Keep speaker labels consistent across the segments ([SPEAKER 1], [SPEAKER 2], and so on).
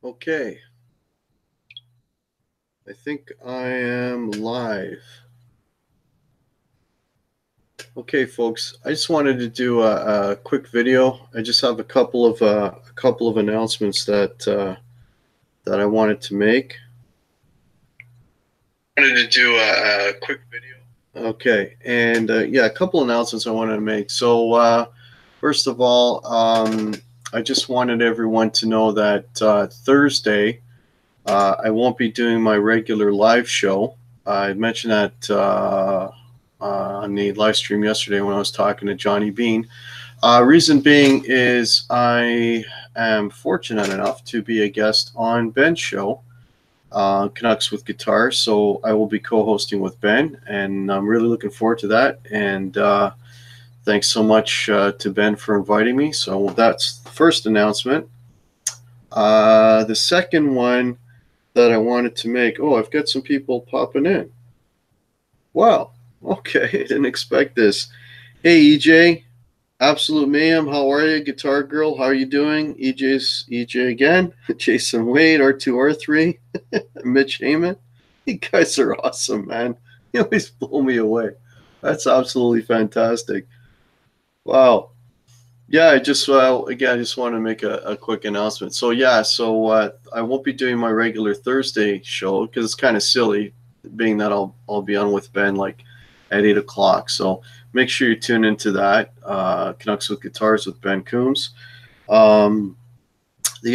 [SPEAKER 1] Okay, I think I am live. Okay, folks, I just wanted to do a quick video. I just have a couple of announcements that I wanted to make. Quick video. Okay, and yeah, a couple announcements I wanted to make. So first of all, I just wanted everyone to know that Thursday I won't be doing my regular live show. I mentioned that on the live stream yesterday when I was talking to Johnny Beane. Reason being is I am fortunate enough to be a guest on Ben's show, Canucks with Guitar. So I will be co-hosting with Ben, and I'm really looking forward to that. And thanks so much to Ben for inviting me. So that's the first announcement. The second one that I wanted to make. Oh, I've got some people popping in. Wow. Okay, I didn't expect this. Hey, EJ, Absolute Mayhem, how are you? Guitar Girl, how are you doing? EJ again. Jason Wade, R2R3, Mitch Heyman. You guys are awesome, man. You always blow me away. That's absolutely fantastic. Wow. Yeah, I just again, I just want to make a quick announcement. So yeah, I won't be doing my regular Thursday show because it's kind of silly, being that I'll be on with Ben like at 8 o'clock. So make sure you tune into that. Canucks with Guitars with Ben Coombs. The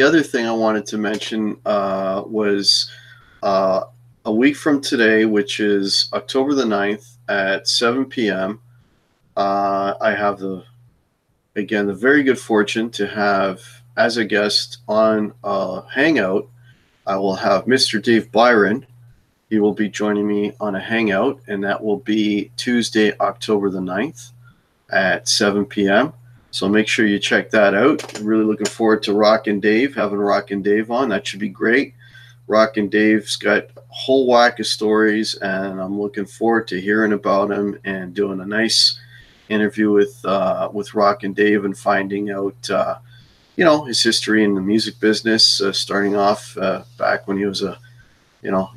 [SPEAKER 1] other thing I wanted to mention was a week from today, which is October the 9th at 7 p.m. I have the very good fortune to have as a guest on Hangout. I will have Mr. Dave Byron. He will be joining me on a Hangout, and that will be Tuesday, October the 9th at 7 p.m. So make sure you check that out. I'm really looking forward to Rockin' Dave, having Rockin' Dave on. That should be great. Rockin' Dave's got a whole whack of stories, and I'm looking forward to hearing about him and doing a nice interview with Rockin' Dave and finding out his history in the music business, starting off back when he was a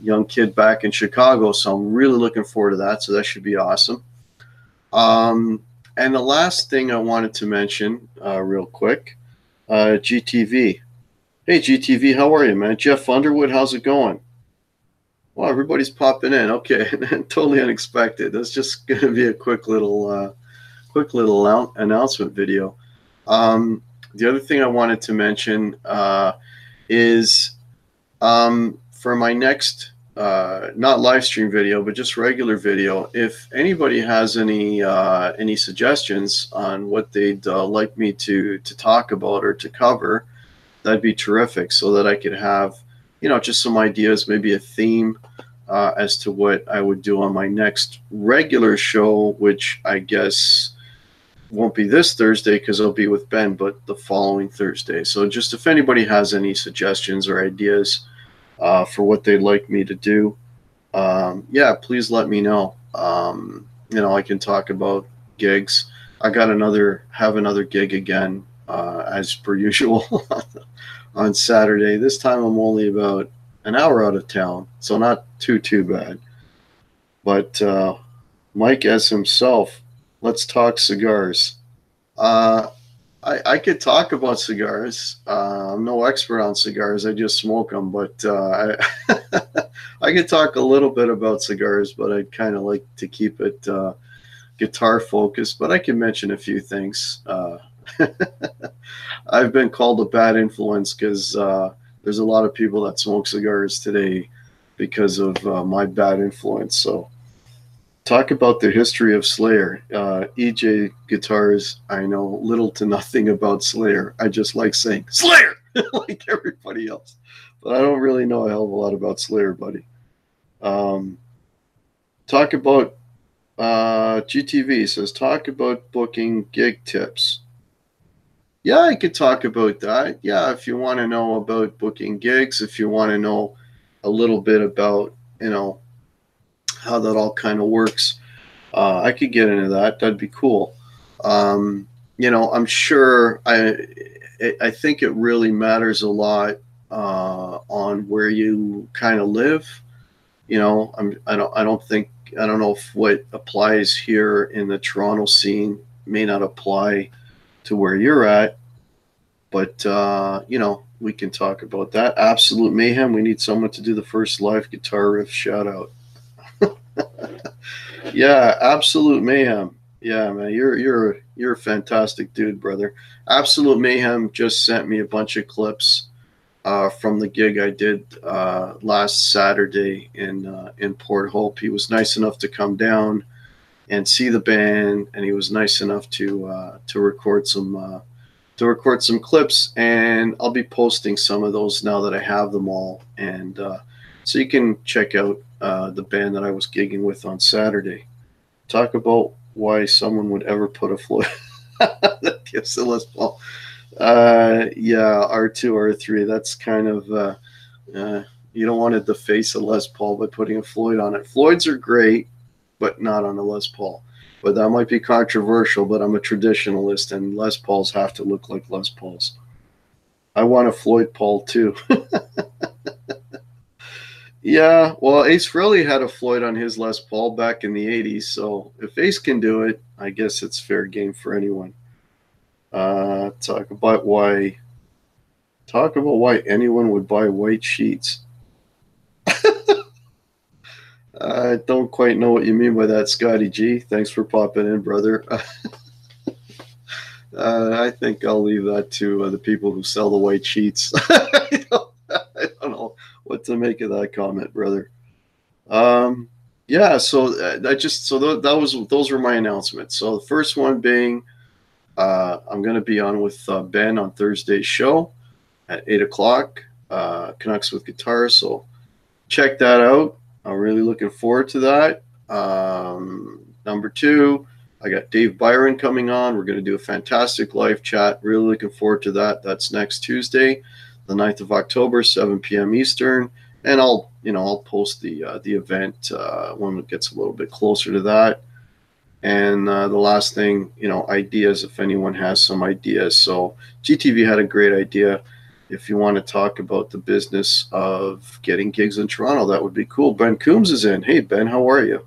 [SPEAKER 1] young kid back in Chicago. So I'm really looking forward to that. So that should be awesome. And the last thing I wanted to mention real quick, GTV. Hey GTV, how are you, man? Jeff Underwood, how's it going? Well, everybody's popping in. Okay, totally unexpected. That's just going to be a quick little announcement video. The other thing I wanted to mention is for my next not live stream video, but just regular video, if anybody has any suggestions on what they'd like me to talk about or to cover, that'd be terrific, so that I could have just some ideas, maybe a theme as to what I would do on my next regular show, which I guess won't be this Thursday because I'll be with Ben, but the following Thursday. So just if anybody has any suggestions or ideas for what they'd like me to do, yeah, please let me know. I can talk about gigs. I got have another gig again as per usual on Saturday. This time I'm only about an hour out of town, so not too bad. But Mike as himself, let's talk cigars. I could talk about cigars. I'm no expert on cigars. I just smoke them. But I could talk a little bit about cigars, but I'd kind of like to keep it guitar focused. But I can mention a few things. I've been called a bad influence because there's a lot of people that smoke cigars today because of my bad influence. So talk about the history of Slayer. EJ Guitars, I know little to nothing about Slayer. I just like saying Slayer like everybody else. But I don't really know a hell of a lot about Slayer, buddy. Talk about GTV says, talk about booking gig tips. Yeah, I could talk about that. Yeah, if you want to know about booking gigs, if you want to know a little bit about, how that all kind of works, I could get into that. That'd be cool. I'm sure I think it really matters a lot on where you kind of live. You know, I don't know if what applies here in the Toronto scene may not apply to where you're at, but you know, we can talk about that. Absolute Mayhem. We need someone to do the first live guitar riff shout out. Yeah, Absolute Mayhem. Yeah, man, you're a fantastic dude, brother. Absolute Mayhem just sent me a bunch of clips from the gig I did last Saturday in Port Hope. He was nice enough to come down and see the band, and he was nice enough to record some clips, and I'll be posting some of those now that I have them all, and so you can check out the band that I was gigging with on Saturday. Talk about why someone would ever put a Floyd that gives a Les Paul. Yeah, R2R3. That's kind of you don't want to deface a Les Paul by putting a Floyd on it. Floyds are great, but not on a Les Paul. But that might be controversial, but I'm a traditionalist, and Les Pauls have to look like Les Pauls. I want a Floyd Paul too. Yeah, well, Ace Frehley had a Floyd on his Les Paul back in the 80s, so if Ace can do it, I guess it's fair game for anyone. Talk about why anyone would buy white sheets. I don't quite know what you mean by that, Scotty G. Thanks for popping in, brother. I think I'll leave that to the people who sell the white sheets. I don't know what to make of that comment, brother. Yeah, so those were my announcements. So the first one being, I'm going to be on with Ben on Thursday's show at 8 o'clock, Canucks with Guitar. So check that out. I'm really looking forward to that. Number two, I got Dave Byron coming on. We're going to do a fantastic live chat. Really looking forward to that. That's next Tuesday, the 9th of October, 7 p.m. Eastern. And I'll post the event when it gets a little bit closer to that. And the last thing, ideas, if anyone has some ideas. So GTV had a great idea. If you want to talk about the business of getting gigs in Toronto, that would be cool. Ben Coombs is in. Hey, Ben, how are you?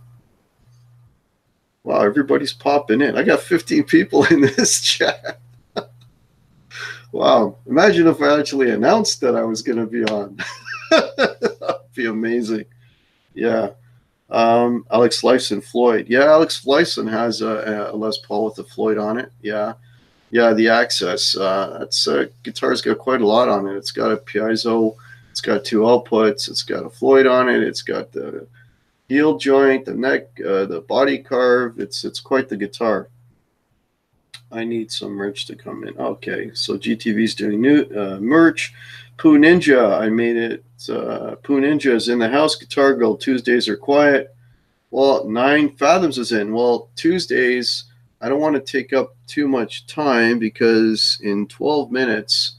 [SPEAKER 1] Wow, everybody's popping in. I got 15 people in this chat. Wow, imagine if I actually announced that I was going to be on. That'd be amazing. Yeah. Alex Lifeson, Floyd. Yeah, Alex Lifeson has a Les Paul with a Floyd on it. Yeah. Yeah, the Access. That's guitar's got quite a lot on it. It's got a piezo. It's got two outputs. It's got a Floyd on it. It's got the heel joint, the neck, the body carve. It's quite the guitar. I need some merch to come in. Okay, so GTV's doing new merch. Poo Ninja, I made it. Poo Ninja is in the house. Guitar Girl, Tuesdays are quiet. Well, 9 Fathoms is in. Well, Tuesdays, I don't want to take up too much time because in 12 minutes,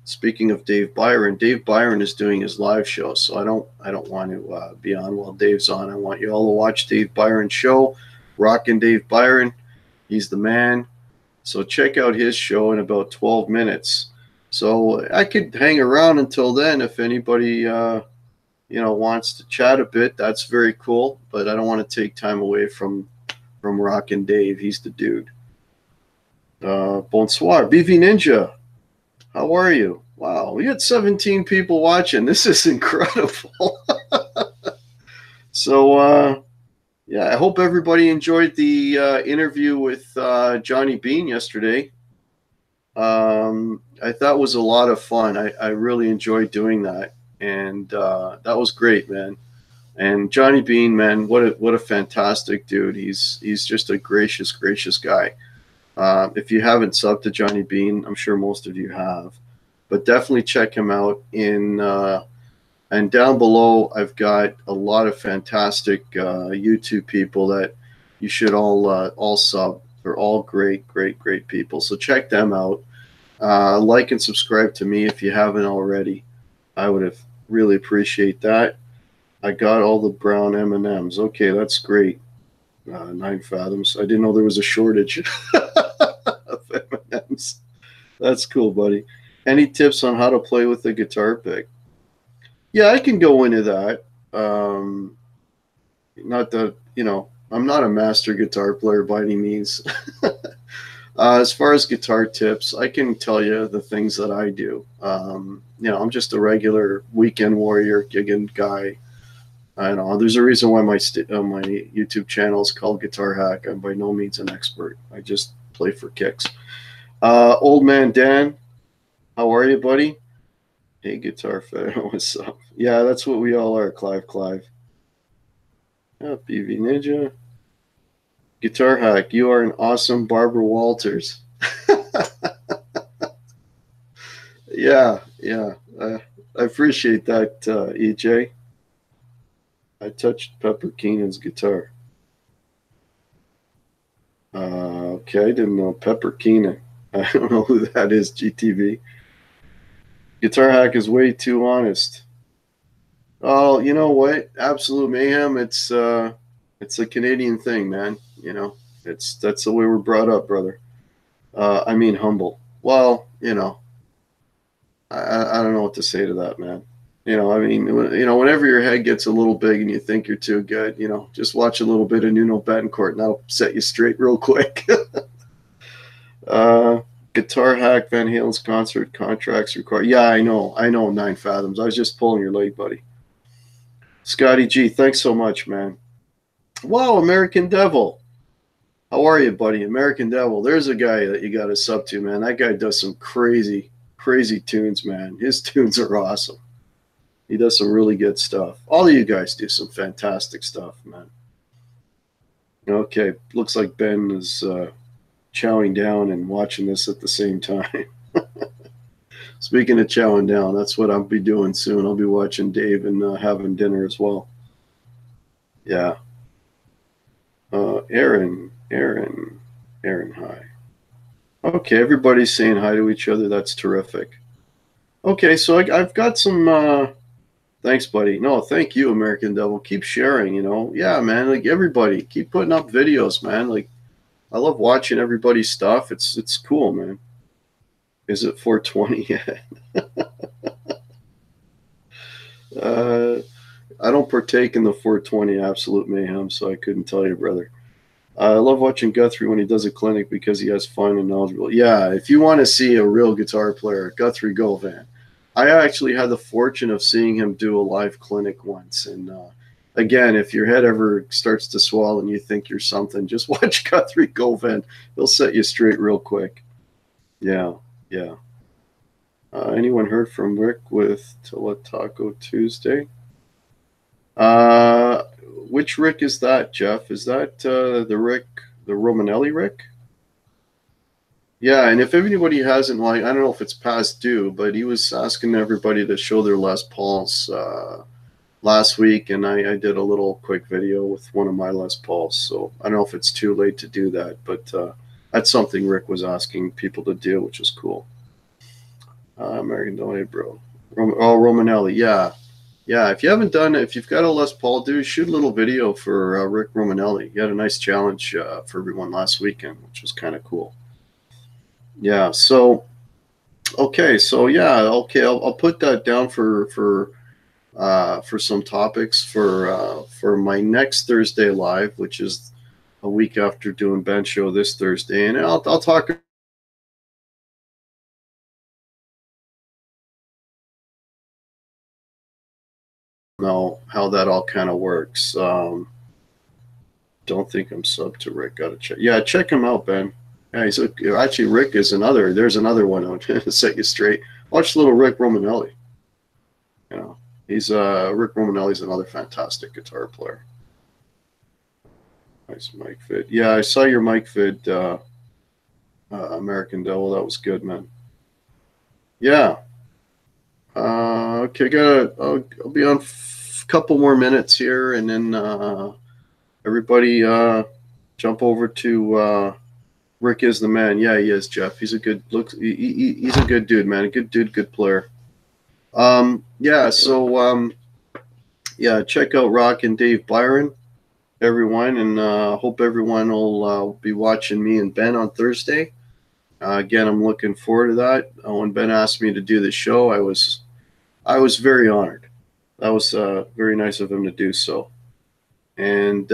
[SPEAKER 1] speaking of Dave Byron is doing his live show. So I don't want to be on while Dave's on. I want you all to watch Dave Byron's show. Rockin' Dave Byron. He's the man. So check out his show in about 12 minutes. So I could hang around until then if anybody wants to chat a bit. That's very cool. But I don't want to take time away from Rockin' Dave. He's the dude. Bonsoir. BV Ninja. How are you? Wow, we had 17 people watching. This is incredible. So, yeah, I hope everybody enjoyed the interview with Johnny Beane yesterday. I thought it was a lot of fun. I really enjoyed doing that. And that was great, man. And Johnny Beane, man, what a fantastic dude. He's just a gracious guy. If you haven't subbed to Johnny Beane, I'm sure most of you have, but definitely check him out. And down below, I've got a lot of fantastic YouTube people that you should all sub. They're all great people. So check them out. Like and subscribe to me if you haven't already. I would have really appreciate that. I got all the brown M&Ms. Okay, that's great. 9 Fathoms. I didn't know there was a shortage of M&Ms. That's cool, buddy. Any tips on how to play with the guitar pick? Yeah, I can go into that. Not that, I'm not a master guitar player by any means. As far as guitar tips, I can tell you the things that I do. I'm just a regular weekend warrior gigging guy. I know there's a reason why my my YouTube channel is called Guitar Hack. I'm by no means an expert. I just play for kicks. Old man Dan, how are you, buddy? Hey, guitar fan, what's up? Yeah, that's what we all are, Clive. Yeah, BV Ninja. Guitar Hack, you are an awesome Barbara Walters. Yeah. I appreciate that, EJ. I touched Pepper Keenan's guitar. Okay, I didn't know Pepper Keenan. I don't know who that is, GTV. Guitar Hack is way too honest. Oh, you know what? Absolute mayhem. It's a Canadian thing, man. That's the way we're brought up, brother. I mean, humble. Well, I don't know what to say to that, man. Whenever your head gets a little big and you think you're too good, just watch a little bit of Nuno Betancourt and that'll set you straight real quick. Guitar Hack, Van Halen's concert contracts required. Yeah, I know, 9 Fathoms. I was just pulling your leg, buddy. Scotty G, thanks so much, man. Wow, American Devil. How are you, buddy? American Devil. There's a guy that you got to sub to, man. That guy does some crazy tunes, man. His tunes are awesome. He does some really good stuff. All of you guys do some fantastic stuff, man. Okay, looks like Ben is chowing down and watching this at the same time. Speaking of chowing down, that's what I'll be doing soon. I'll be watching Dave and having dinner as well. Yeah. Aaron, hi. Okay, everybody's saying hi to each other. That's terrific. Okay, so I've got some. Thanks, buddy. No, thank you, American Devil. Keep sharing. Yeah, man. Like everybody, keep putting up videos, man. Like I love watching everybody's stuff. It's cool, man. Is it 420 yet? I don't partake in the 420 absolute mayhem, so I couldn't tell you, brother. I love watching Guthrie when he does a clinic because he has fun and knowledgeable. Yeah, if you want to see a real guitar player, Guthrie Govan. I actually had the fortune of seeing him do a live clinic once. And again, if your head ever starts to swell and you think you're something, just watch Guthrie Govan. He'll set you straight real quick. Yeah. Anyone heard from Rick with Tilla Taco Tuesday? Which Rick is that, Jeff? Is that the Romanelli Rick? Yeah, and if anybody hasn't, I don't know if it's past due, but he was asking everybody to show their Les Pauls last week, and I did a little quick video with one of my Les Pauls, so I don't know if it's too late to do that, but that's something Rick was asking people to do, which is cool. American Donate, bro. Romanelli, yeah. Yeah, if you haven't done it, if you've got a Les Paul, dude, shoot a little video for Rick Romanelli. He had a nice challenge for everyone last weekend, which was kind of cool. Yeah, so, okay, so yeah, okay, I'll put that down for some topics for my next Thursday live, which is a week after doing bench show this Thursday, and I'll talk know how that all kind of works. Don't think I'm sub to Rick. Gotta check. Yeah, check him out, Ben. Yeah, actually Rick is another. There's another one on to set you straight. Watch little Rick Romanelli. He's Rick Romanelli's another fantastic guitar player. Nice mic vid. Yeah, I saw your mic vid, American Devil. That was good, man. Yeah. Okay, I'll be on a couple more minutes here, and then everybody jump over to Rick is the man. Yeah, he is, Jeff. He's a good he's a good dude, man. A good dude, good player. Yeah, so yeah, check out Rock and Dave Byron, everyone, and hope everyone will be watching me and Ben on Thursday. Again, I'm looking forward to that. When Ben asked me to do the show, I was very honored. That was very nice of him to do so. And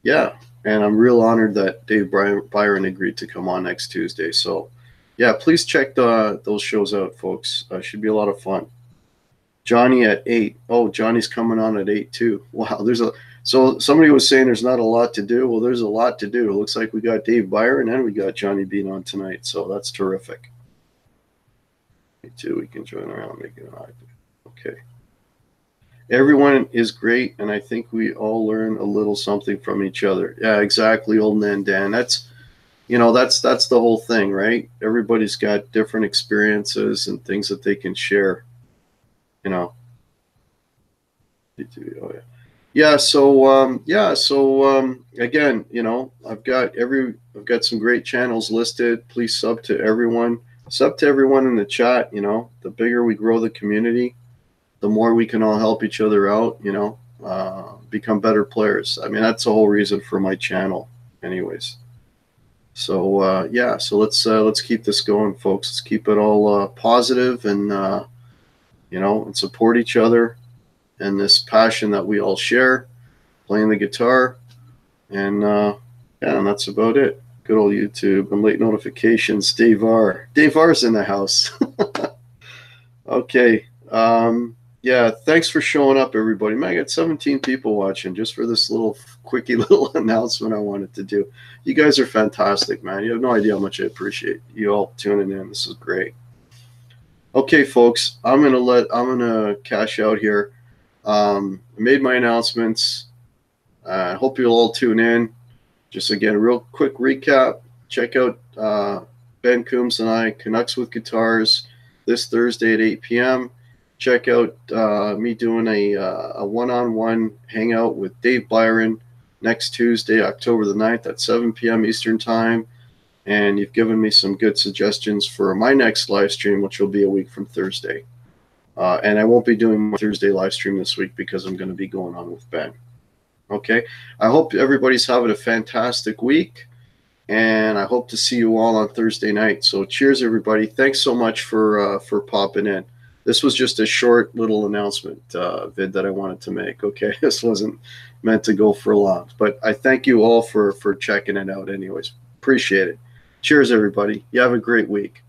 [SPEAKER 1] yeah, and I'm real honored that Dave Byron agreed to come on next Tuesday. So yeah, please check those shows out, folks. Should be a lot of fun. Johnny at 8. Oh, Johnny's coming on at 8 too. Wow, so somebody was saying there's not a lot to do. Well, there's a lot to do. It looks like we got Dave Byron and we got Johnny Beane on tonight. So that's terrific. Me too. We can join around making an iPad. Okay. Everyone is great, and I think we all learn a little something from each other. Yeah, exactly, old man Dan. That's that's the whole thing, right? Everybody's got different experiences and things that they can share. You know. Oh yeah. Yeah, so again, I've got some great channels listed. Please sub to everyone. Sub to everyone in the chat, the bigger we grow the community, the more we can all help each other out, become better players. I mean, that's the whole reason for my channel anyways. So yeah, so let's keep this going, folks. Let's keep it all positive and and support each other and this passion that we all share, playing the guitar. And yeah, and that's about it. Good old YouTube and late notifications. Dave R's in the house. Okay. Yeah, thanks for showing up, everybody. Man, I got 17 people watching just for this little quickie little announcement I wanted to do. You guys are fantastic, man. You have no idea how much I appreciate you all tuning in. This is great. Okay, folks, I'm gonna cash out here. I made my announcements. I hope you'll all tune in. Just again, real quick recap. Check out Ben Coombs and I, Canucks with Guitars, this Thursday at 8 p.m. Check out me doing a one-on-one hangout with Dave Byron next Tuesday, October the 9th at 7 p.m. Eastern Time. And you've given me some good suggestions for my next live stream, which will be a week from Thursday. And I won't be doing my Thursday live stream this week because I'm going to be going on with Ben. Okay. I hope everybody's having a fantastic week. And I hope to see you all on Thursday night. So cheers, everybody. Thanks so much for popping in. This was just a short little announcement vid that I wanted to make. Okay. This wasn't meant to go for long. But I thank you all for checking it out anyways. Appreciate it. Cheers, everybody. You have a great week.